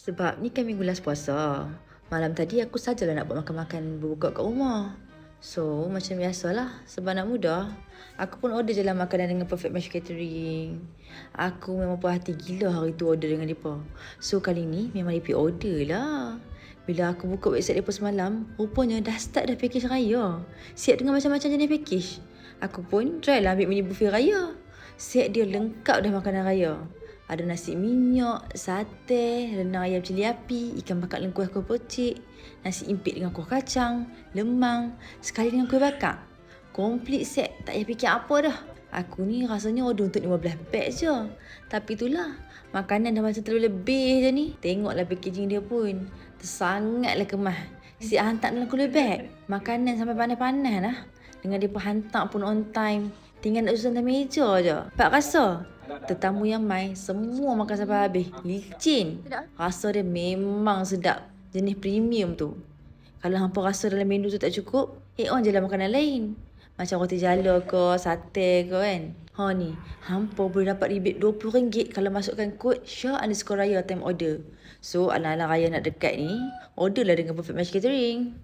Sebab ni kan minggu last puasa. Malam tadi aku sajalah nak buat makan-makan berbuka kat rumah. So, macam biasalah. Sebab nak mudah, aku pun order je lah makanan dengan Perfect Match Catering. Aku memang puas hati gila hari tu order dengan mereka. So, kali ni memang repeat order lah. Bila aku buka website mereka semalam, rupanya dah start dah package raya. Siap dengan macam-macam jenis package. Aku pun try lah ambil mini buffet raya. Set dia lengkap dah makanan raya. Ada nasi minyak, sate, rendang ayam cili api, ikan bakar lengkuas kuah pocik, nasi impit dengan kuah kacang, lemang, sekali dengan kuih bakar. Komplit set, tak payah fikir apa dah. Aku ni rasanya order untuk 15 pack je. Tapi itulah, makanan dah macam terlalu lebih je ni. Tengoklah packaging dia pun. Tersangatlah kemas. Siap hantar dalam cooler bag. Makanan sampai panas-panas lah. Dengan dia pun hantar pun on time. Tinggal nak susun atas meja je. Pak rasa? Tetamu yang mai semua makan sampai habis. Licin. Rasa dia memang sedap. Jenis premium tu. Kalau hampa rasa dalam menu tu tak cukup, add on je lah makanan lain. Macam roti jala ke, sate ke kan. Ha ni, hampa boleh dapat rebate RM20 kalau masukkan kod Syah_Raya time order. So, alang-alang raya nak dekat ni, order lah dengan Perfect Match Catering.